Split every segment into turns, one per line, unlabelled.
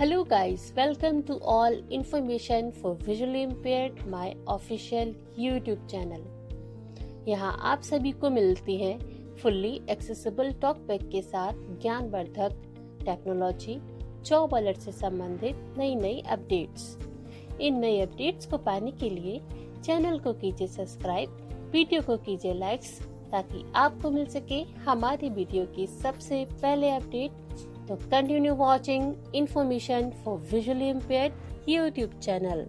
Hello guys, welcome to all information for visually impaired my official YouTube channel। यहाँ आप सभी को मिलती हैं फुल्ली एक्सेसिबल टॉक बैक के साथ ज्ञानवर्धक टेक्नोलॉजी जॉब अलर्ट से संबंधित नई अपडेट्स। इन नई अपडेट्स को पाने के लिए चैनल को कीजिए सब्सक्राइब, वीडियो को कीजिए लाइक्स ताकि आपको मिल सके हमारी वीडियो की सबसे पहले अपडेट। तो continue watching information for visually impaired YouTube channel.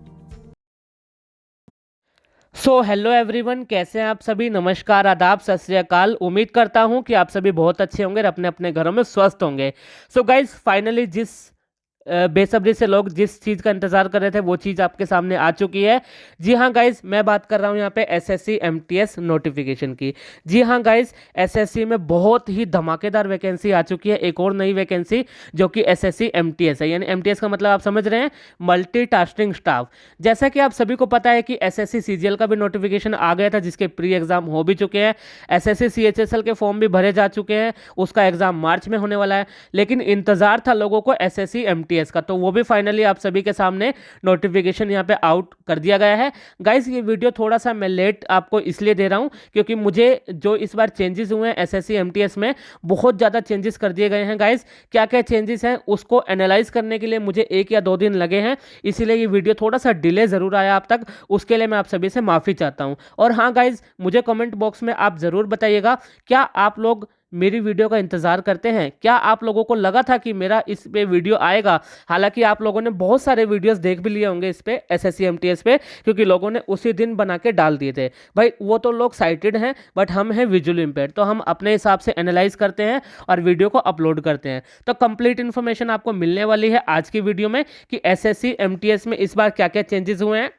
Hello everyone, कैसे हैं आप सभी। नमस्कार, आदाब, सत श्री अकाल। उम्मीद करता हूं कि आप सभी बहुत अच्छे होंगे और अपने अपने घरों में स्वस्थ होंगे। गाइज, फाइनली जिस बेसब्री से लोग जिस चीज़ का इंतजार कर रहे थे वो चीज़ आपके सामने आ चुकी है। जी हाँ गाइज, मैं बात कर रहा हूँ यहाँ पे एसएससी एमटीएस नोटिफिकेशन की। जी हाँ गाइज, एसएससी में बहुत ही धमाकेदार वैकेंसी आ चुकी है। एक और नई वैकेंसी जो कि एसएससी एमटीएस है, यानी एमटीएस का मतलब आप समझ रहे हैं, मल्टीटास्किंग स्टाफ। जैसा कि आप सभी को पता है कि एसएससी सीजीएल का भी नोटिफिकेशन आ गया था, जिसके प्री एग्जाम हो भी चुके हैं। एसएससी सीएचएसएल के फॉर्म भी भरे जा चुके हैं, उसका एग्जाम मार्च में होने वाला है। लेकिन इंतजार था लोगों को एसएससी एमटीएस का, तो वो भी फाइनली आप सभी के सामने नोटिफिकेशन यहाँ पे आउट कर दिया गया है। गाइस, ये वीडियो थोड़ा सा मैं लेट आपको इसलिए दे रहा हूँ क्योंकि मुझे जो इस बार चेंजेस हुए हैं एसएससी एमटीएस में, बहुत ज़्यादा चेंजेस कर दिए गए हैं। गाइस, क्या क्या चेंजेस हैं उसको एनालाइज करने के लिए मुझे 1 या 2 दिन लगे हैं, इसीलिए ये वीडियो थोड़ा सा डिले ज़रूर आया आप तक। उसके लिए मैं आप सभी से माफ़ी चाहता हूँ। और हाँ गाइज, मुझे कमेंट बॉक्स में आप ज़रूर बताइएगा, क्या आप लोग मेरी वीडियो का इंतजार करते हैं? क्या आप लोगों को लगा था कि मेरा इस पे वीडियो आएगा? हालांकि आप लोगों ने बहुत सारे वीडियोस देख भी लिए होंगे इस पे एसएससी एमटीएस पे, क्योंकि लोगों ने उसी दिन बना के डाल दिए थे। भाई, वो तो लोग साइटेड हैं, बट हम हैं विजुअली इम्पेयर्ड, तो हम अपने हिसाब से एनालाइज करते हैं और वीडियो को अपलोड करते हैं। तो कंप्लीट इन्फॉर्मेशन आपको मिलने वाली है आज की वीडियो में कि एसएससी एमटीएस में इस बार क्या क्या चेंजेस हुए हैं,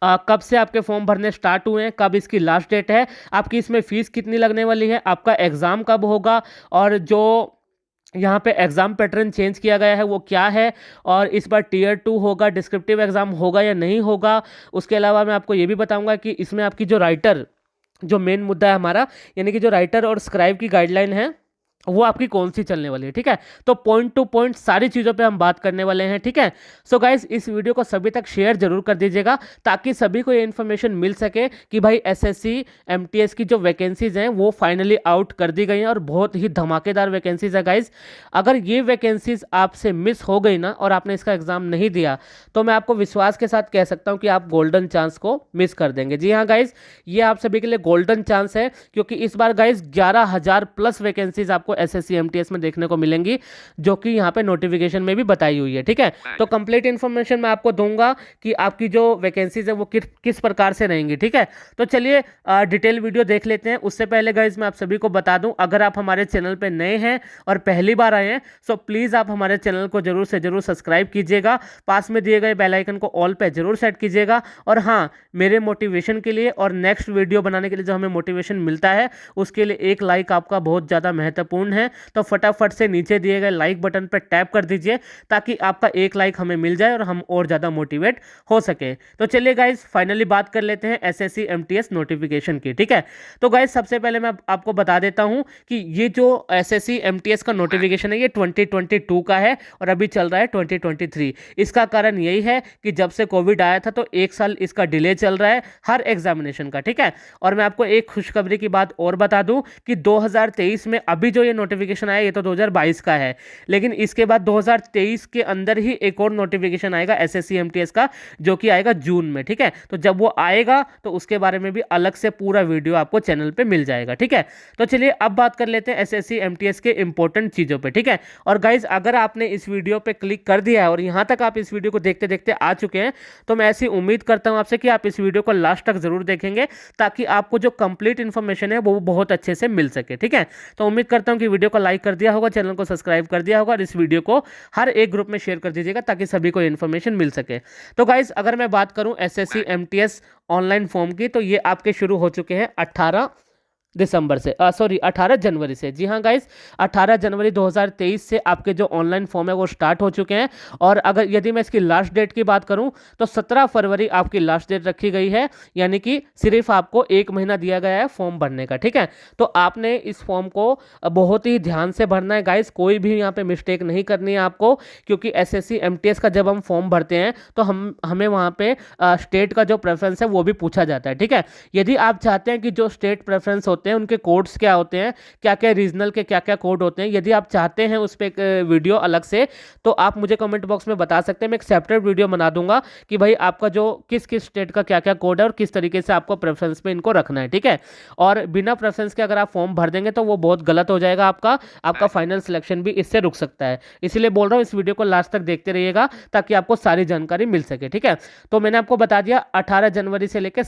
कब से आपके फॉर्म भरने स्टार्ट हुए हैं, कब इसकी लास्ट डेट है, आपकी इसमें फीस कितनी लगने वाली है, आपका एग्ज़ाम कब होगा, और जो यहाँ पे एग्ज़ाम पैटर्न चेंज किया गया है वो क्या है, और इस बार टीयर 2 होगा, डिस्क्रिप्टिव एग्ज़ाम होगा या नहीं होगा। उसके अलावा मैं आपको ये भी बताऊंगा कि इसमें आपकी जो राइटर, जो मेन मुद्दा है हमारा, यानी कि जो राइटर और स्क्राइब की गाइडलाइन है वो आपकी कौन सी चलने वाली है। ठीक है, तो पॉइंट टू पॉइंट सारी चीज़ों पे हम बात करने वाले हैं। ठीक है, गाइस, इस वीडियो को सभी तक शेयर जरूर कर दीजिएगा ताकि सभी को ये इन्फॉर्मेशन मिल सके कि भाई एसएससी एमटीएस की जो वैकेंसीज हैं वो फाइनली आउट कर दी गई हैं और बहुत ही धमाकेदार वैकेंसीज है। गाइस, अगर ये वैकेंसीज आपसे मिस हो गई ना और आपने इसका एग्जाम नहीं दिया, तो मैं आपको विश्वास के साथ कह सकता हूँ कि आप गोल्डन चांस को मिस कर देंगे। जी हाँ गाइज, ये आप सभी के लिए गोल्डन चांस है, क्योंकि इस बार गाइज 11,000 प्लस वैकेंसीज आपको एसएससी एमटीएस में देखने को मिलेंगी, जो कि यहाँ पे नोटिफिकेशन में भी बताई हुई है। ठीक है, तो कंप्लीट इन्फॉर्मेशन मैं आपको दूंगा कि आपकी जो वैकेंसीज है वो किस प्रकार से रहेंगी। ठीक है, तो चलिए डिटेल वीडियो देख लेते हैं। उससे पहले गाइज मैं आप सभी को बता दूं, अगर आप हमारे चैनल पे नए हैं और पहली बार आए हैं, सो प्लीज़ आप हमारे चैनल को जरूर से जरूर सब्सक्राइब कीजिएगा, पास में दिए गए बेल आइकन को ऑल पे जरूर सेट कीजिएगा। और हाँ, मेरे मोटिवेशन के लिए और नेक्स्ट वीडियो बनाने के लिए जो हमें मोटिवेशन मिलता है, उसके लिए एक लाइक आपका बहुत ज़्यादा महत्वपूर्ण है। तो फटाफट से नीचे दिए गए लाइक बटन पर टैप कर दीजिए ताकि आपका एक लाइक हमें मिल जाए और हम और ज़्यादा मोटिवेट हो सके। तो चलिए गाइज, फाइनली बात कर लेते हैं एसएससी एमटीएस नोटिफिकेशन की। ठीक है, तो गाइज सबसे पहले मैं आपको बता देता हूं कि ये जो एसएससी एमटीएस का नोटिफिकेशन है ये 2022 का है और अभी चल रहा है 2023। इसका कारण यही है कि जब से कोविड आया था तो 1 साल इसका डिले चल रहा है हर एग्जामिनेशन का। ठीक है, और मैं आपको एक खुशखबरी की बात और बता दूं कि 2023 में अभी जो ये नोटिफिकेशन आया ये तो 2022 का है, लेकिन इसके बाद 2023 के अंदर ही एक और नोटिफिकेशन आएगा एसएससी एमटीएस का, जो कि आएगा जून में। ठीक है, तो जब वो आएगा तो उसके बारे में भी अलग से पूरा वीडियो आपको चैनल पे मिल जाएगा। ठीक है, तो चलिए अब बात कर लेते हैं एसएससी एमटीएस के इंपॉर्टेंट चीजों पे। ठीक है, और गाइज, अगर आपने इस वीडियो पे क्लिक कर दिया है और यहां तक आप इस वीडियो को देखते देखते आ चुके हैं, तो मैं ऐसी उम्मीद करता हूं आपसे कि आप इस वीडियो को लास्ट तक जरूर देखेंगे ताकि आपको जो कंप्लीट इन्फॉर्मेशन है वो बहुत अच्छे से मिल सके। ठीक है, तो उम्मीद करता हूं कि वीडियो को लाइक कर दिया होगा, चैनल को सब्सक्राइब कर दिया होगा और इस वीडियो को हर एक ग्रुप में शेयर कर दीजिएगा ताकि सभी को इन्फॉर्मेशन मिल सके। तो गाइज, अगर मैं बात करूं एसएससी एमटीएस ऑनलाइन फॉर्म की, तो ये आपके शुरू हो चुके हैं 18 दिसंबर से, सॉरी 18 जनवरी से। जी हाँ गाइस, 18 जनवरी 2023 से आपके जो ऑनलाइन फॉर्म है वो स्टार्ट हो चुके हैं। और अगर यदि मैं इसकी लास्ट डेट की बात करूं तो 17 फरवरी आपकी लास्ट डेट रखी गई है, यानी कि सिर्फ आपको 1 महीना दिया गया है फॉर्म भरने का, ठीक है। तो आपने इस फॉर्म को बहुत ही ध्यान से भरना है गाइस, कोई भी यहाँ पे मिस्टेक नहीं करनी है आपको, क्योंकि एसएससी एमटीएस का जब हम फॉर्म भरते हैं तो हमें वहाँ पे स्टेट का जो प्रेफरेंस है वो भी पूछा जाता है, ठीक है। यदि आप चाहते हैं कि जो स्टेट प्रेफरेंस होते हैं उनके कोड्स क्या होते हैं, क्या क्या रीजनल के क्या क्या कोड होते हैं, यदि आप चाहते हैं उस पर एक वीडियो अलग से, तो आप मुझे कमेंट बॉक्स में बता सकते हैं। मैं एक सेपरेट वीडियो बना दूंगा कि भाई आपका जो किस किस स्टेट का क्या क्या कोड है और किस तरीके से आपको प्रेफरेंस में इनको रखना है, ठीक है। और बिना प्रेफरेंस के अगर आप फॉर्म भर देंगे तो वो बहुत गलत हो जाएगा, आपका फाइनल सिलेक्शन भी इससे रुक सकता है। इसलिए बोल रहा हूँ इस वीडियो को लास्ट तक देखते रहिएगा ताकि आपको सारी जानकारी मिल सके, ठीक है। तो मैंने आपको बता दिया 18 जनवरी से लेकर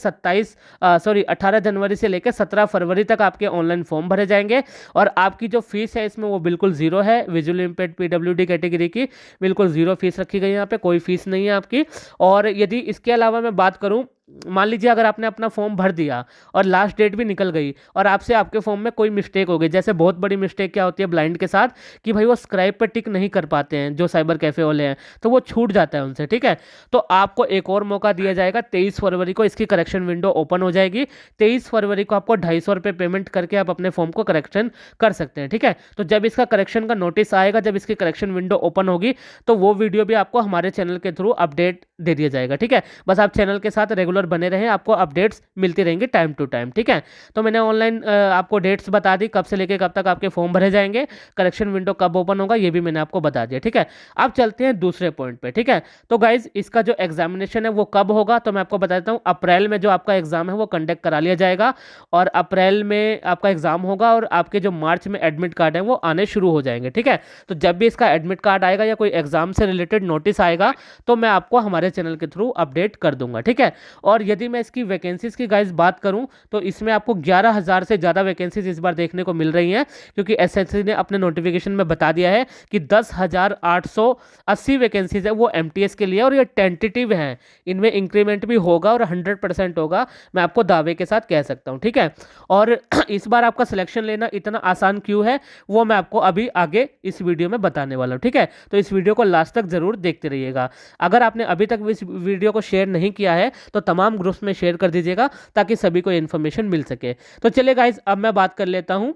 18 जनवरी से लेकर 17 फरवरी तक आपके ऑनलाइन फॉर्म भरे जाएंगे। और आपकी जो फीस है इसमें वो बिल्कुल जीरो है, विजुअली इंपेयर्ड पीडब्ल्यूडी कैटेगरी की बिल्कुल जीरो फीस रखी गई है, यहाँ पे कोई फीस नहीं है आपकी। और यदि इसके अलावा मैं बात करूँ, मान लीजिए अगर आपने अपना फॉर्म भर दिया और लास्ट डेट भी निकल गई और आपसे आपके फॉर्म में कोई मिस्टेक हो गई, जैसे बहुत बड़ी मिस्टेक क्या होती है ब्लाइंड के साथ कि भाई वो स्क्राइब पर टिक नहीं कर पाते हैं जो साइबर कैफे वाले हैं, तो वो छूट जाता है उनसे, ठीक है। तो आपको एक और मौका दिया जाएगा, 23 फरवरी को इसकी करेक्शन विंडो ओपन हो जाएगी। 23 फरवरी को आपको 250 रुपये पेमेंट करके आप अपने फॉर्म को करेक्शन कर सकते हैं, ठीक है। तो जब इसका करेक्शन का नोटिस आएगा, जब इसकी करेक्शन विंडो ओपन होगी, तो वो वीडियो भी आपको हमारे चैनल के थ्रू अपडेट दे दिया जाएगा, ठीक है। बस आप चैनल के साथ रेगुलर बने रहें, आपको अपडेट्स मिलती रहेंगी टाइम टू टाइम, ठीक है। तो मैंने ऑनलाइन आपको डेट्स बता दी, कब से लेकर कब तक आपके फॉर्म भरे जाएंगे, करेक्शन विंडो कब ओपन होगा ये भी मैंने आपको बता दिया, ठीक है। अब चलते हैं दूसरे पॉइंट पे, ठीक है। तो गाइज इसका जो एग्जामिनेशन है वो कब होगा, तो मैं आपको बता देता हूँ। अप्रैल में जो आपका एग्जाम है वो कंडक्ट करा लिया जाएगा और अप्रैल में आपका एग्जाम होगा और आपके जो मार्च में एडमिट कार्ड है वो आने शुरू हो जाएंगे, ठीक है। तो जब भी इसका एडमिट कार्ड आएगा या कोई एग्जाम से रिलेटेड नोटिस आएगा तो मैं आपको हमारे चैनल के थ्रू अपडेट कर दूंगा, ठीक है। और यदि मैं इसकी वैकेंसीज की गाइस बात करूं तो इसमें आपको 11,000 से ज़्यादा वैकेंसीज इस बार देखने को मिल रही हैं, क्योंकि एसएससी ने अपने नोटिफिकेशन में बता दिया है कि 10,880 वैकेंसीज है वो एमटीएस के लिए, और ये टेंटेटिव हैं, इनमें इंक्रीमेंट भी होगा और 100% होगा, मैं आपको दावे के साथ कह सकता हूं, ठीक है। और इस बार आपका सिलेक्शन लेना इतना आसान क्यों है वो मैं आपको अभी आगे इस वीडियो में बताने वाला हूं, ठीक है। तो इस वीडियो को लास्ट तक जरूर देखते रहिएगा। अगर आपने अभी तक इस वीडियो को शेयर नहीं किया है तो तमाम ग्रुप्स में शेयर कर दीजिएगा ताकि सभी को इन्फॉर्मेशन मिल सके। तो चलिए गाइज अब मैं बात कर लेता हूं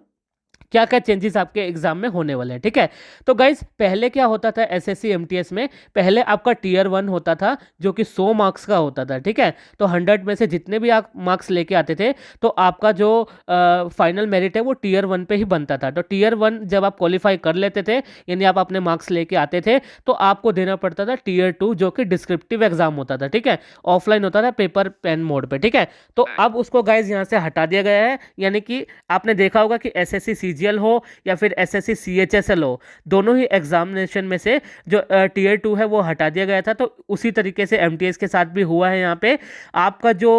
क्या क्या चेंजेस आपके एग्जाम में होने वाले हैं, ठीक है। तो गाइज पहले क्या होता था एसएससी एमटीएस में, पहले आपका टीयर 1 होता था जो कि 100 मार्क्स का होता था, ठीक है। तो 100 में से जितने भी आप मार्क्स लेके आते थे तो आपका जो फाइनल मेरिट है वो टीयर 1 पे ही बनता था। तो टीयर 1 जब आप क्वालिफाई कर लेते थे, यानी आप अपने मार्क्स लेके आते थे, तो आपको देना पड़ता था टीयर 2 जो कि डिस्क्रिप्टिव एग्जाम होता था, ठीक है। ऑफलाइन होता था पेपर पेन मोड पे, ठीक है। तो अब उसको गाइज यहाँ से हटा दिया गया है, यानी कि आपने देखा होगा कि एसएससी सीजीएल हो या फिर एसएससी सीएचएसएल हो, दोनों ही एग्जामिनेशन में से जो टीयर 2 है वो हटा दिया गया था। तो उसी तरीके से एमटीएस के साथ भी हुआ है। यहाँ पे आपका जो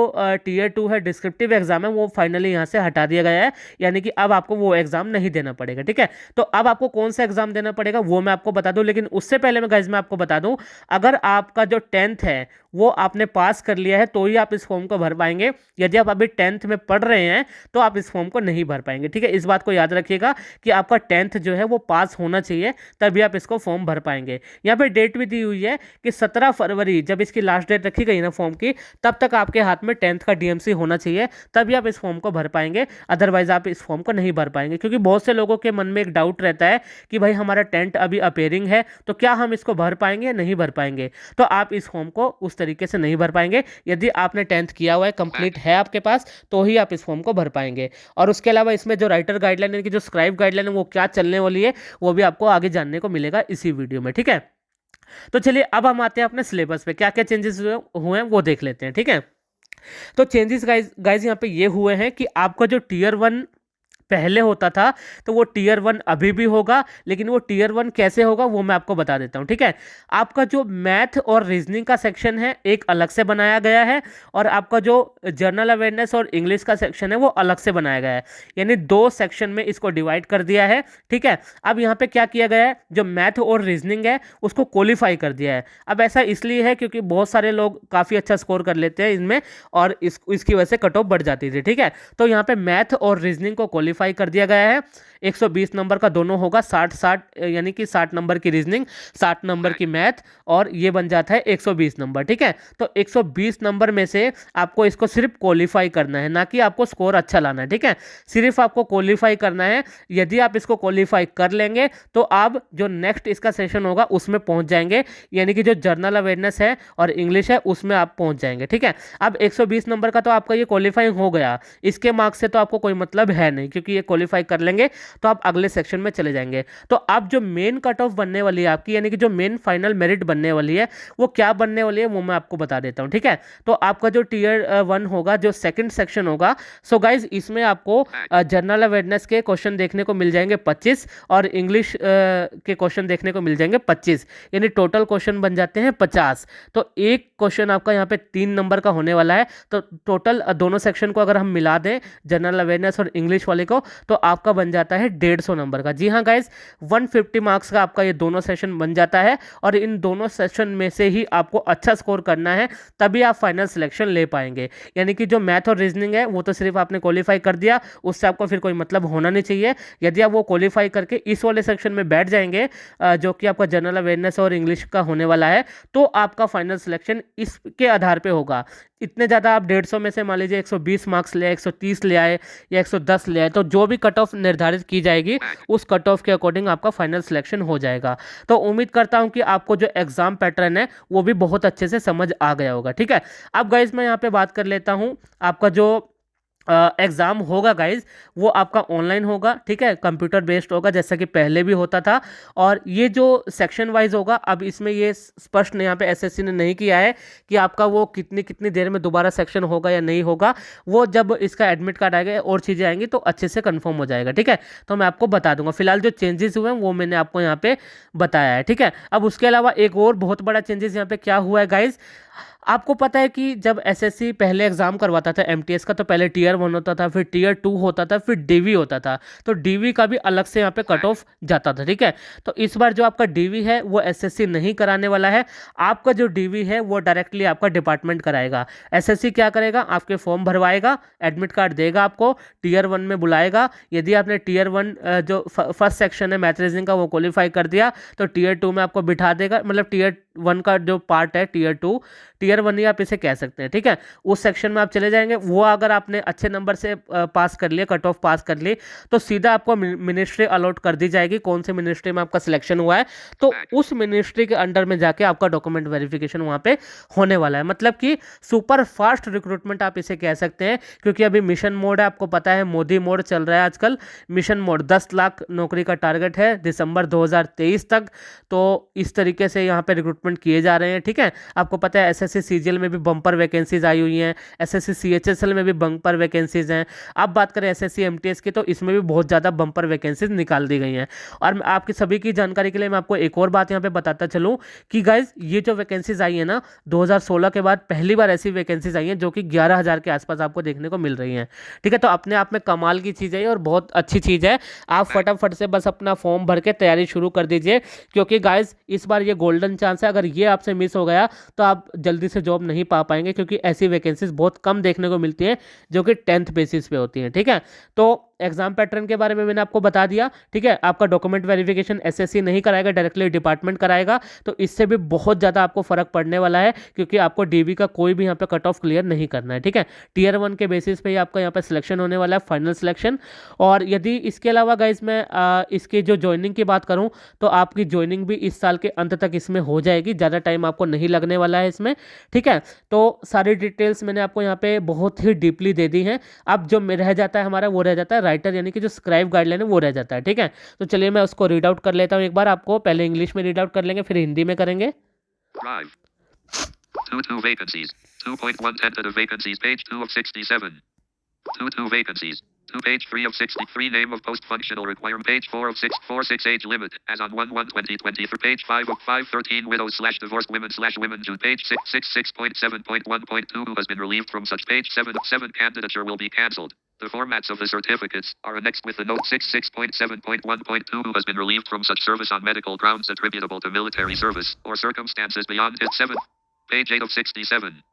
टीयर 2 है डिस्क्रिप्टिव एग्जाम है वो फाइनली यहाँ से हटा दिया गया है, यानी कि अब आपको वो एग्जाम नहीं देना पड़ेगा, ठीक है। तो अब आपको कौन सा एग्जाम देना पड़ेगा वो मैं आपको बता दूं, लेकिन उससे पहले मैं गाइस मैं आपको बता दूं, अगर आपका जो 10th है वो आपने पास कर लिया है तो ही आप इस फॉर्म को भर पाएंगे। यदि आप अभी 10th में पढ़ रहे हैं तो आप इस फॉर्म को नहीं भर पाएंगे, ठीक है। इस बात को याद रखिएगा कि आपका 10th जो है वो पास होना चाहिए, तभी आप इसको फॉर्म भर पाएंगे। यहाँ पे डेट भी दी हुई है कि 17 फरवरी जब इसकी लास्ट डेट रखी गई ना फॉर्म की, तब तक आपके हाथ में 10th का डीएमसी होना चाहिए, तभी आप इस फॉर्म को भर पाएंगे। अदरवाइज आप इस फॉर्म को नहीं भर पाएंगे, क्योंकि बहुत से लोगों के मन में एक डाउट रहता है कि भाई हमारा 10th अभी अपेयरिंग है तो क्या हम इसको भर पाएंगे या नहीं भर पाएंगे। तो आप इस फॉर्म को उस तरीके से नहीं भर पाएंगे। यदि आपने 10th किया हुआ है, कंप्लीट है आपके पास, तो ही आप इस फॉर्म को भर पाएंगे। और उसके अलावा इसमें जो राइटर गाइडलाइन यानी कि जो स्क्राइब गाइडलाइन है वो क्या चलने वाली है वो भी आपको आगे जानने को मिलेगा इसी वीडियो में, ठीक है। तो चलिए अब हम आते हैं अपने सिलेबस पे, क्या क्या चेंजेस हुए हैं वो देख लेते हैं, ठीक है। तो चेंजेस गाइज यहाँ पे ये हुए हैं कि आपका जो टीयर 1 पहले होता था, तो वो टीयर 1 अभी भी होगा, लेकिन वो टीयर 1 कैसे होगा वो मैं आपको बता देता हूँ, ठीक है। आपका जो मैथ और रीजनिंग का सेक्शन है एक अलग से बनाया गया है, और आपका जो जनरल अवेयरनेस और इंग्लिश का सेक्शन है वो अलग से बनाया गया है, यानी 2 सेक्शन में इसको डिवाइड कर दिया है, ठीक है। अब यहाँ पे क्या किया गया है, जो मैथ और रीजनिंग है उसको क्वालिफाई कर दिया है। अब ऐसा इसलिए है क्योंकि बहुत सारे लोग काफ़ी अच्छा स्कोर कर लेते हैं इनमें, और इसकी वजह से कट ऑफ बढ़ जाती थी, ठीक है। तो यहाँ पे मैथ और रीजनिंग को क्वालिफाई कर दिया गया है। 120 नंबर का दोनों होगा, 60-60, यानी कि 60 नंबर की रीजनिंग, 60 नंबर की मैथ, और ये बन जाता है 120 नंबर, ठीक है। तो 120 नंबर में से आपको इसको सिर्फ क्वालिफाई करना है, ना कि आपको स्कोर अच्छा लाना है, ठीक है। सिर्फ आपको क्वालिफाई करना है। यदि आप इसको क्वालिफाई कर लेंगे तो आप जो नेक्स्ट इसका सेशन होगा उसमें पहुंच जाएंगे, यानी कि जो जनरल अवेयरनेस है और इंग्लिश है उसमें आप पहुंच जाएंगे, ठीक है। अब 120 नंबर का तो आपका ये क्वालिफाई हो गया, इसके मार्क्स से तो आपको कोई मतलब है नहीं, क्योंकि ये क्वालिफाई कर लेंगे तो आप अगले सेक्शन में चले जाएंगे। तो अब जो मेन कट ऑफ बनने वाली है आपकी, यानी कि जो मेन फाइनल मेरिट बनने वाली है वो क्या बनने वाली है वो मैं आपको बता देता हूं, ठीक है। तो आपका जो टीयर 1 होगा, जो सेकंड सेक्शन होगा, सो गाइज इसमें आपको जनरल अवेयरनेस के क्वेश्चन देखने को मिल जाएंगे 25, और इंग्लिश के क्वेश्चन देखने को मिल जाएंगे 25, यानी टोटल क्वेश्चन बन जाते हैं 50। तो एक क्वेश्चन आपका यहाँ पे 3 नंबर का होने वाला है। तो टोटल दोनों सेक्शन को अगर हम मिला दें, जनरल अवेयरनेस और इंग्लिश वाले को, तो आपका बन जाता है 150 नंबर का। जी हाँ गाइज, 150 मार्क्स का आपका ये दोनों सेशन बन जाता है, और इन दोनों सेशन में से ही आपको अच्छा स्कोर करना है, तभी आप फाइनल सिलेक्शन ले पाएंगे। यानी कि जो मैथ और रीजनिंग है वो तो सिर्फ आपने क्वालिफाई कर दिया, उससे आपको फिर कोई मतलब होना नहीं चाहिए। यदि आप वो क्वालिफाई करके इस वाले सेक्शन में बैठ जाएंगे, जो कि आपका जनरल अवेयरनेस और इंग्लिश का होने वाला है, तो आपका फाइनल सिलेक्शन इसके आधार पे होगा। इतने ज़्यादा आप 150 में से मान लीजिए 120 मार्क्स ले आए, 130 ले आए या 110 ले आए, तो जो भी कट ऑफ निर्धारित की जाएगी उस कट ऑफ के अकॉर्डिंग आपका फाइनल सिलेक्शन हो जाएगा। तो उम्मीद करता हूं कि आपको जो एग्जाम पैटर्न है वो भी बहुत अच्छे से समझ आ गया होगा, ठीक है। अब गाइज मैं यहाँ पे बात कर लेता हूं, आपका जो एग्ज़ाम होगा गाइज वो आपका ऑनलाइन होगा, ठीक है, कंप्यूटर बेस्ड होगा जैसा कि पहले भी होता था। और ये जो सेक्शन वाइज होगा, अब इसमें ये स्पष्ट यहाँ पे एसएससी ने नहीं किया है कि आपका वो कितनी कितनी देर में दोबारा सेक्शन होगा या नहीं होगा। वो जब इसका एडमिट कार्ड आएगा और चीज़ें आएंगी तो अच्छे से कंफर्म हो जाएगा, ठीक है। तो मैं आपको बता दूंगा, फिलहाल जो चेंजेस हुए हैं वो मैंने आपको यहाँ पे बताया है, ठीक है। अब उसके अलावा एक और बहुत बड़ा चेंजेस यहाँ पे क्या हुआ है गाइज, आपको पता है कि जब एसएससी पहले एग्जाम करवाता था एमटीएस का, तो पहले टीयर 1 होता था, फिर टीयर 2 होता था, फिर डीवी होता था। तो डीवी का भी अलग से यहाँ पे कट ऑफ जाता था, ठीक है। तो इस बार जो आपका डीवी है वो एसएससी नहीं कराने वाला है। आपका जो डीवी है वो डायरेक्टली आपका डिपार्टमेंट कराएगा। एसएससी क्या करेगा, आपके फॉर्म भरवाएगा, एडमिट कार्ड देगा आपको, टीयर 1 में बुलाएगा। यदि आपने टीयर 1 जो फर्स्ट सेक्शन है मैथ रीजनिंग का वो क्वालिफाई कर दिया, तो टीयर 2 में आपको बिठा देगा, मतलब टीयर 1 का जो पार्ट है टीयर 2, टीयर 1 ही आप इसे कह सकते हैं, ठीक है। उस सेक्शन में आप चले जाएंगे। वो अगर आपने अच्छे नंबर से पास कर लिया, कट ऑफ पास कर ली, तो सीधा आपको मिनिस्ट्री अलॉट कर दी जाएगी, कौन से मिनिस्ट्री में आपका सिलेक्शन हुआ है। तो उस मिनिस्ट्री के अंडर में जाके आपका डॉक्यूमेंट वेरिफिकेशन वहां पे होने वाला है। मतलब कि सुपर फास्ट रिक्रूटमेंट आप इसे कह सकते हैं, क्योंकि अभी मिशन मोड है, आपको पता है मोदी मोड चल रहा है आजकल। मिशन मोड 10 लाख नौकरी का टारगेट है दिसंबर 2023 तक। तो इस तरीके से यहाँ पे रिक्रूटमेंट किए जा रहे हैं, ठीक है। आपको पता है एसएससी सीजीएल में भी बम्पर वैकेंसीज आई हुई हैं, एसएससी सीएचएसएल में भी बम्पर वैकेंसीज हैं। अब बात करें एसएससी एमटीएस की, तो इसमें भी बहुत ज़्यादा बम्पर वैकेंसीज निकाल दी गई हैं। और आपकी सभी की जानकारी के लिए मैं आपको एक और बात यहाँ पे बताता चलूँ कि गाइज ये जो वैकेंसीज आई है ना, 2016 के बाद पहली बार ऐसी वैकेंसीज आई हैं जो कि 11,000 के आसपास आपको देखने को मिल रही हैं, ठीक है। तो अपने आप में कमाल की चीज़ है और बहुत अच्छी चीज़ है। आप फटाफट से बस अपना फॉर्म भर के तैयारी शुरू कर दीजिए, क्योंकि गाइज इस बार ये गोल्डन चांस है। अगर ये आपसे मिस हो गया तो आप जल्दी से जॉब नहीं पा पाएंगे, क्योंकि ऐसी वैकेंसीज बहुत कम देखने को मिलती हैं जो कि 10th बेसिस पे होती हैं, ठीक है। तो एग्जाम पैटर्न के बारे में मैंने आपको बता दिया, ठीक है। आपका डॉक्यूमेंट वेरिफिकेशन एसएससी नहीं कराएगा, डायरेक्टली डिपार्टमेंट कराएगा। तो इससे भी बहुत ज़्यादा आपको फर्क पड़ने वाला है, क्योंकि आपको डीवी का कोई भी यहाँ पे कट ऑफ क्लियर नहीं करना है, ठीक है। टीयर 1 के बेसिस पे ही आपका यहाँ पे सिलेक्शन होने वाला है, फाइनल सिलेक्शन। और यदि इसके अलावा गाइज मैं इसकी जो ज्वाइनिंग की बात करूँ, तो आपकी ज्वाइनिंग भी इस साल के अंत तक इसमें हो जाएगी, ज़्यादा टाइम आपको नहीं लगने वाला है इसमें, ठीक है। तो सारी डिटेल्स मैंने आपको यहाँ पे बहुत ही डीपली दे दी हैं। अब जो रह जाता है हमारा, वो रह जाता है राइटर, यानी कि जो स्क्राइब गाइडलाइन है वो रह जाता है, ठीक है। तो चलिए मैं उसको रीड आउट कर लेता हूँ एक बार आपको। पहले इंग्लिश में रीड आउट कर लेंगे, फिर हिंदी में करेंगे।
2 vacancies. 2.1 tentative vacancies. Page 2 of 67. 2 vacancies. To page 3 of 63, name of post functional requirement. Page 4 of 646, age limit as on 1/1/2020. For page 5 of 513, widows / divorced women / June. Page 666.7.1.2, who has been relieved from such. Page 7 of 7, candidature will be cancelled. The formats of the certificates are annexed with the note. 66.7.1.2, who has been relieved from such service on medical grounds attributable to military service or circumstances beyond his 7. Page 8 of 67.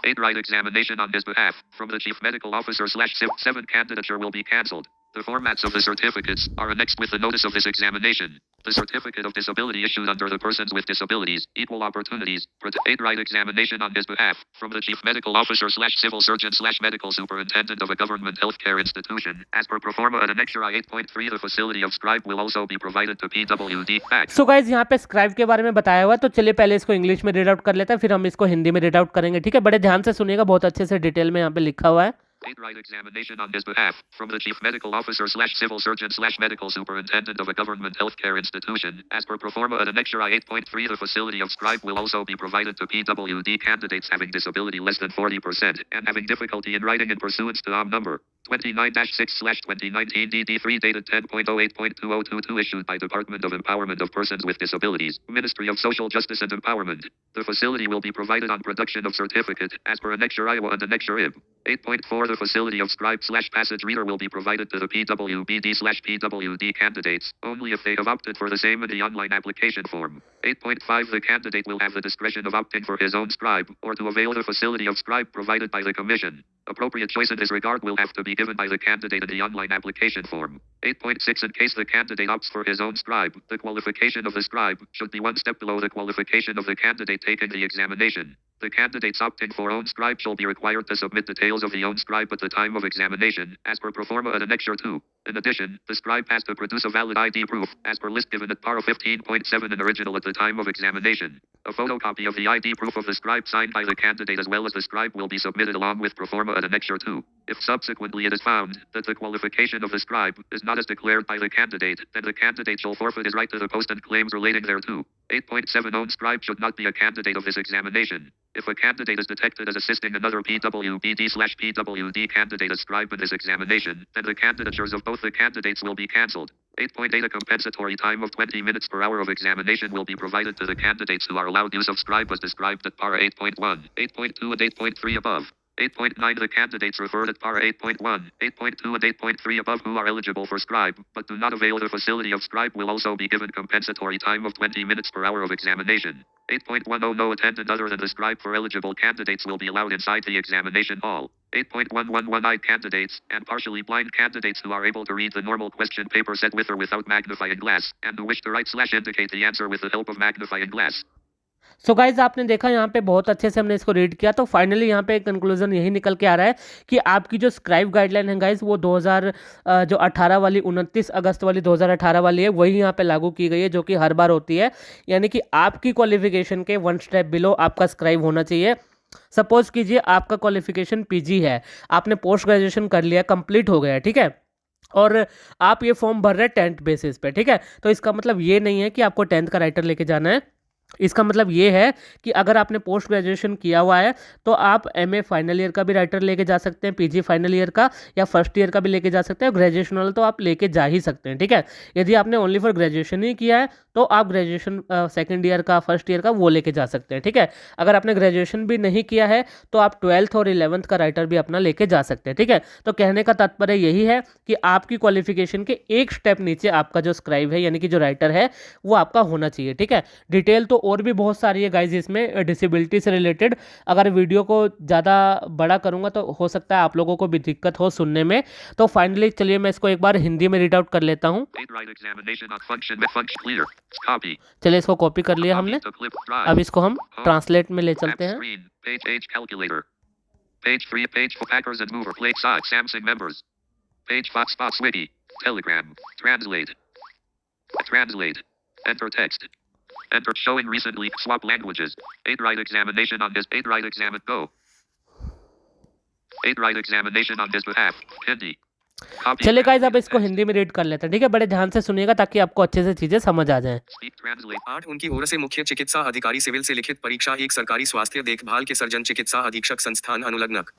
Aid right examination on his behalf from the chief medical officer / 7, candidature will be cancelled. The formats of the certificates are annexed with the notice of this examination. The certificate of disability issued under the Persons with Disabilities, Equal Opportunities, Aid right examination on his behalf from the chief medical officer / civil surgeon / medical superintendent of a government healthcare institution. As per Proforma and Annexure I 8.3, the facility of scribe will also be provided to PWD.
So guys यहाँ पे scribe के बारे में बताया हुआ है, तो चलिए पहले इसको इंग्लिश में रीड आउट कर लेते हैं, फिर हम इसको हिंदी में रीड आउट करेंगे। ठीक है, बड़े ध्यान से सुनिएगा, बहुत अच्छे से डिटेल में यहाँ पे लिखा हुआ है।
Aid right examination on his behalf from the chief medical officer / civil surgeon / medical superintendent of a government healthcare institution. As per Proforma and Annexure I 8.3, the facility of scribe will also be provided to PWD candidates having disability less than 40% and having difficulty in writing in pursuance to OM number 29-6/2019 DD3 dated 10.08.2022 issued by Department of Empowerment of Persons with Disabilities, Ministry of Social Justice and Empowerment. The facility will be provided on production of certificate as per Annexure Iowa and Annexure IB. 8.4 The facility of scribe / passage reader will be provided to the PWBD / PWD candidates only if they have opted for the same in the online application form. 8.5 The candidate will have the discretion of opting for his own scribe or to avail the facility of scribe provided by the Commission. Appropriate choice in this regard will have to be given by the candidate in the online application form. 8.6 In case the candidate opts for his own scribe, the qualification of the scribe should be one step below the qualification of the candidate taking the examination. The candidates opting for own scribe shall be required to submit details of the own scribe at the time of examination, as per Proforma and Annexure 2. In addition, the scribe has to produce a valid ID proof, as per list given at Para 15.7 and original at the time of examination. A photocopy of the ID proof of the scribe signed by the candidate as well as the scribe will be submitted along with Proforma and Annexure 2. If subsequently it is found that the qualification of the scribe is not as declared by the candidate, then the candidate shall forfeit his right to the post and claims relating thereto. 8.7 Own scribe should not be a candidate of this examination. If a candidate is detected as assisting another PWBD / PWD candidate as scribe in this examination, then the candidatures of both the candidates will be cancelled. 8.8 A compensatory time of 20 minutes per hour of examination will be provided to the candidates who are allowed use of scribe as described at Para 8.1, 8.2 and 8.3 above. 8.9 The candidates referred at Para 8.1, 8.2 and 8.3 above who are eligible for scribe, but do not avail the facility of scribe will also be given compensatory time of 20 minutes per hour of examination. 8.10 No attendant other than the scribe for eligible candidates will be allowed inside the examination hall. 8.11 One-eyed candidates and partially blind candidates who are able to read the normal question paper set with or without magnifying glass and who wish to write / indicate the answer with the help of magnifying glass.
So guys आपने देखा यहाँ पे बहुत अच्छे से हमने इसको read किया, तो फाइनली यहाँ पे कंक्लूजन यही निकल के आ रहा है कि आपकी जो स्क्राइब गाइडलाइन है गाइज वो 2018 वाली 29 अगस्त वाली 2018 वाली है, वही यहाँ पे लागू की गई है, जो कि हर बार होती है। यानी कि आपकी क्वालिफिकेशन के 1 स्टेप बिलो आपका स्क्राइब होना चाहिए। सपोज कीजिए आपका क्वालिफिकेशन पीजी है, आपने पोस्ट ग्रेजुएशन कर लिया, कंप्लीट हो गया, ठीक है, और आप ये फॉर्म भर रहे हैं 10th बेसिस पे, ठीक है। तो इसका मतलब ये नहीं है कि आपको 10th का राइटर लेके जाना है। इसका मतलब ये है कि अगर आपने पोस्ट ग्रेजुएशन किया हुआ है तो आप एमए फाइनल ईयर का भी राइटर लेके जा सकते हैं, पीजी फाइनल ईयर का या फर्स्ट ईयर का भी लेके जा सकते हैं, ग्रेजुएशन वाला तो आप लेके जा ही सकते हैं, ठीक है। यदि आपने ओनली फॉर ग्रेजुएशन ही किया है तो आप ग्रेजुएशन सेकंड ईयर का, फर्स्ट ईयर का वो लेके जा सकते हैं, ठीक है। अगर आपने ग्रेजुएशन भी नहीं किया है तो आप 12th और 11th का राइटर भी अपना लेके जा सकते हैं, ठीक है। तो कहने का तात्पर्य यही है कि आपकी क्वालिफिकेशन के एक स्टेप नीचे आपका जो स्क्राइब है यानी कि जो राइटर है वो आपका होना चाहिए, ठीक है। डिटेल तो और भी बहुत सारी है गाइज इसमें डिसेबिलिटी से रिलेटेड। अगर वीडियो को ज़्यादा बड़ा करूंगा तो हो सकता है आप लोगों को भी दिक्कत हो सुनने में, तो फाइनली चलिए मैं इसको एक बार हिंदी में रीड आउट कर लेता हूँ। चलिए इसको कॉपी कर लिया हमने, अब इसको हम ट्रांसलेट में ले चलते हैं।
Page 3, page for Packers and Mover, Play Side, Samsung members. Page Fox Spots Wiki, Telegram, Translate. Enter text. Enter showing recently, swap languages. 8 right examination on his, 8 right examine, go. 8 right examination on his behalf, Hindi.
चलिए guys अब इसको हिंदी में read कर लेते हैं, ठीक है। बड़े ध्यान से सुनिएगा ताकि आपको अच्छे से चीजें समझ आ जाएं।
8 उनकी ओर से मुख्य चिकित्सा अधिकारी सिविल से लिखित परीक्षा, एक सरकारी स्वास्थ्य देखभाल के सर्जन चिकित्सा अधीक्षक संस्थान अनुलग्नक।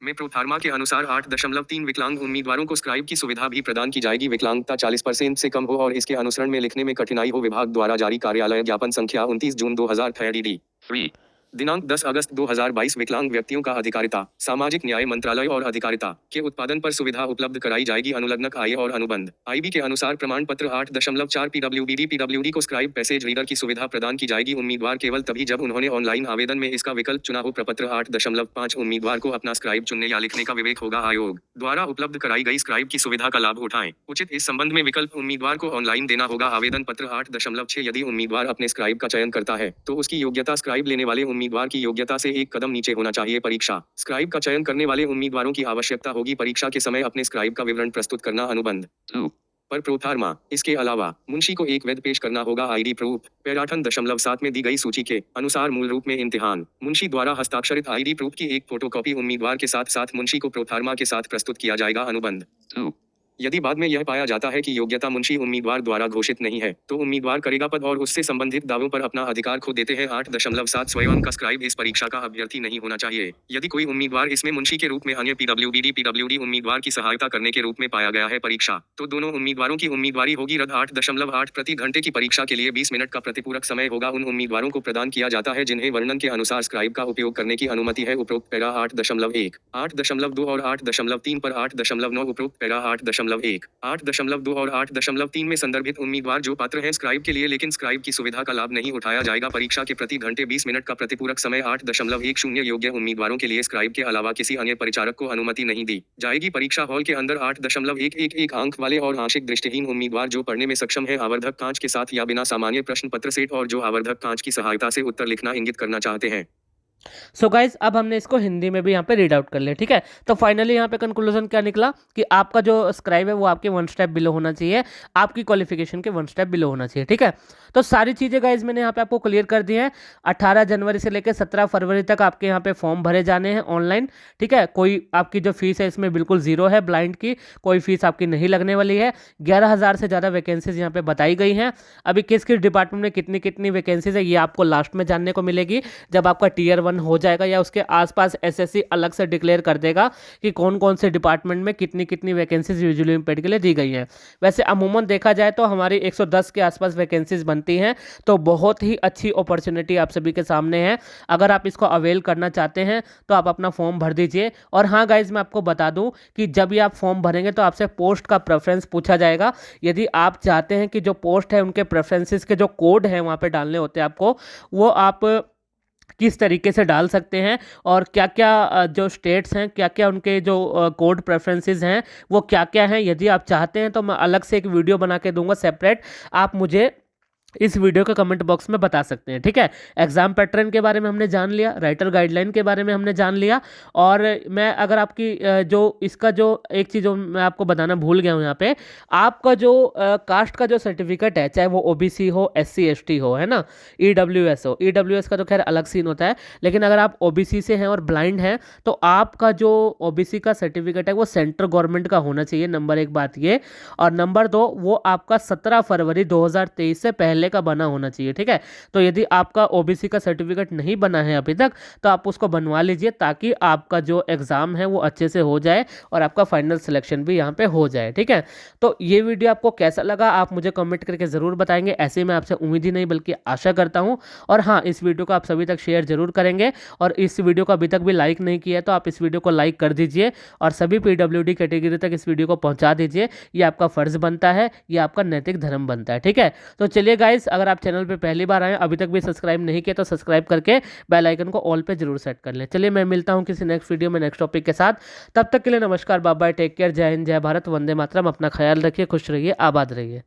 में प्रोथार्मा के अनुसार 8.3 विकलांग उम्मीदवारों को स्क्राइब की सुविधा भी प्रदान की जाएगी। विकलांगता 40% से कम हो और इसके अनुसरण में लिखने में कठिनाई हो। विभाग द्वारा जारी कार्यालय ज्ञापन संख्या 29 जून 2023
3.
दिनांक 10 अगस्त 2022 विकलांग व्यक्तियों का अधिकारिता, सामाजिक न्याय मंत्रालय और अधिकारिता के उत्पादन पर सुविधा उपलब्ध कराई जाएगी। अनुलग्नक आय और अनुबंध आईबी के अनुसार प्रमाण पत्र 8.4 पीडब्ल्यूडी को स्क्राइब पैसेज रीडर की सुविधा प्रदान की जाएगी। उम्मीदवार केवल तभी जब उन्होंने ऑनलाइन आवेदन में इसका विकल्प चुना हो। प्रपत्र 8.5 उम्मीदवार को अपना स्क्राइब चुनने या लिखने का विवेक होगा। आयोग द्वारा उपलब्ध कराई गई स्क्राइब की सुविधा का लाभ उठाएं। उचित इस संबंध में विकल्प उम्मीदवार को ऑनलाइन देना होगा। आवेदन पत्र 8.6 यदि उम्मीदवार अपने स्क्राइब का चयन करता है तो उसकी योग्यता स्क्राइब लेने वाले उम्मीदवार की योग्यता से एक कदम नीचे होना चाहिए। परीक्षा स्क्राइब का चयन करने वाले उम्मीदवारों की आवश्यकता होगी परीक्षा के समय अपने स्क्राइब का विवरण प्रस्तुत करना। अनुबंध
2.
पर प्रोथार्मा इसके अलावा मुंशी को एक वेद पेश करना होगा। आईडी प्रूफ पैराथन 8.7 में दी गई सूची के अनुसार मूल रूप में इम्तिहान मुंशी द्वारा हस्ताक्षरित आईडी प्रूफ की एक फोटोकॉपी उम्मीदवार के साथ साथ मुंशी को प्रोथार्मा के साथ प्रस्तुत किया जाएगा। अनुबंध
2.
यदि बाद में यह पाया जाता है कि योग्यता मुंशी उम्मीदवार द्वारा घोषित नहीं है तो उम्मीदवार करेगा पद और उससे संबंधित दावों पर अपना अधिकार खो देते हैं। 8.7 स्वयं का स्क्राइब इस परीक्षा का अभ्यर्थी नहीं होना चाहिए। यदि कोई उम्मीदवार इसमें मुंशी के रूप में अन्य पीडब्ल्यूडी उम्मीदवार की सहायता करने के रूप में पाया गया है परीक्षा तो दोनों उम्मीदवारों की उम्मीदवारी होगी रद्द। 8.8 प्रति घंटे की परीक्षा के लिए 20 मिनट का प्रतिपूरक समय होगा। उन उम्मीदवारों को प्रदान किया जाता है जिन्हें वर्णन के अनुसार स्क्राइब का उपयोग करने की अनुमति है। उपरोक्त पैरा 8.1, 8.2 और 8.3 पर 8.9 उपरोक्त पैरा 8.1, 8.2 और 8.3 में संदर्भित उम्मीदवार जो पात्र हैं स्क्राइब के लिए लेकिन स्क्राइब की सुविधा का लाभ नहीं उठाया जाएगा। परीक्षा के प्रति घंटे 20 मिनट का प्रतिपूरक समय 8.10 योग्य उम्मीदवारों के लिए स्क्राइब के अलावा किसी अन्य परिचारक को अनुमति नहीं दी जाएगी। परीक्षा हॉल के अंदर 8.111 अंक वाले और आंशिक दृष्टिहीन उम्मीदवार जो पढ़ने में सक्षम है आवर्धक कांच के साथ या बिना सामान्य प्रश्न पत्र सेट और जो आवर्धक कांच की सहायता से उत्तर लिखना इंगित करना चाहते हैं।
सो गाइज अब हमने इसको हिंदी में भी यहाँ पे रीड आउट कर लिया। ठीक है, तो फाइनली यहाँ पे कंक्लूजन क्या निकला कि आपका जो स्क्राइब है वो आपके 1 स्टेप बिलो होना चाहिए, आपकी क्वालिफिकेशन के 1 स्टेप बिलो होना चाहिए। ठीक है, तो सारी चीज़ें गाइज मैंने यहाँ पे आपको क्लियर कर दी हैं। 18 जनवरी से लेकर 17 फरवरी तक आपके यहाँ पे फॉर्म भरे जाने हैं ऑनलाइन। ठीक है, कोई आपकी जो फीस है इसमें बिल्कुल जीरो है, ब्लाइंड की कोई फीस आपकी नहीं लगने वाली है। 11,000 से ज़्यादा वैकेंसीज यहाँ पे बताई गई हैं। अभी किस किस डिपार्टमेंट में कितनी कितनी वैकेंसीज है ये आपको लास्ट में जानने को मिलेगी जब आपका Tier 1 हो जाएगा या उसके आसपास एसएससी अलग से डिक्लेयर कर देगा कि कौन कौन से डिपार्टमेंट में कितनी कितनी वैकेंसीज विजुअली इम्पेयर्ड के लिए दी गई हैं। वैसे अमूमन देखा जाए तो हमारी 110 के आसपास वैकेंसीज बनती हैं, तो बहुत ही अच्छी अपॉर्चुनिटी आप सभी के सामने है। अगर आप इसको अवेल करना चाहते हैं तो आप अपना फॉर्म भर दीजिए। और हाँ गाइज, मैं आपको बता दूं कि जब ये आप फॉर्म भरेंगे तो आपसे पोस्ट का प्रेफरेंस पूछा जाएगा। यदि आप चाहते हैं कि जो पोस्ट है उनके प्रेफरेंसेस के जो कोड है वहाँ पे डालने होते हैं आपको, वो आप किस तरीके से डाल सकते हैं और क्या क्या जो स्टेट्स हैं क्या क्या उनके जो कोड प्रेफरेंसेस हैं वो क्या क्या हैं, यदि आप चाहते हैं तो मैं अलग से एक वीडियो बना के दूंगा सेपरेट, आप मुझे इस वीडियो के कमेंट बॉक्स में बता सकते हैं। ठीक है, एग्जाम पैटर्न के बारे में हमने जान लिया, राइटर गाइडलाइन के बारे में हमने जान लिया। और मैं अगर आपकी जो इसका जो एक चीज़ मैं आपको बताना भूल गया हूँ यहाँ पे, आपका जो कास्ट का जो सर्टिफिकेट है, चाहे वो OBC हो, SC ST हो, है ना, EWS हो, EWS का तो खैर अलग सीन होता है, लेकिन अगर आप OBC से हैं और ब्लाइंड हैं तो आपका जो OBC का सर्टिफिकेट है वो सेंट्रल गवर्नमेंट का होना चाहिए, नंबर 1 बात ये। और नंबर 2, वो आपका 17 फरवरी 2023 से पहले का बना होना चाहिए। ठीक है, तो यदि आपका OBC का सर्टिफिकेट नहीं बना है अभी तक तो आप उसको बनवा लीजिए ताकि आपका जो एग्जाम है वो अच्छे से हो जाए और आपका फाइनल सिलेक्शन भी यहाँ पे हो जाए। ठीक है, तो ये वीडियो आपको कैसा लगा आप मुझे कमेंट करके जरूर बताएंगे। ऐसे मैं आपसे उम्मीद ही नहीं बल्कि आशा करता हूँ। और हाँ, इस वीडियो को आप सभी तक शेयर जरूर करेंगे और इस वीडियो को अभी तक भी लाइक नहीं किया तो आप इस वीडियो को लाइक कर दीजिए और सभी PWD कैटेगरी तक इस वीडियो को पहुंचा दीजिए। ये आपका फर्ज बनता है, ये आपका नैतिक धर्म बनता है। ठीक है, तो चलिए गाइस, अगर आप चैनल पे पहली बार आए अभी तक भी सब्सक्राइब नहीं किया तो सब्सक्राइब करके बेल आइकन को ऑल पे जरूर सेट कर लें। चलिए मैं मिलता हूं किसी नेक्स्ट वीडियो में नेक्स्ट टॉपिक के साथ। तब तक के लिए नमस्कार, बाय बाय, टेक केयर, जय हिंद, जय भारत, वंदे मातरम। अपना ख्याल रखिए, खुश रहिए, आबाद रहिए।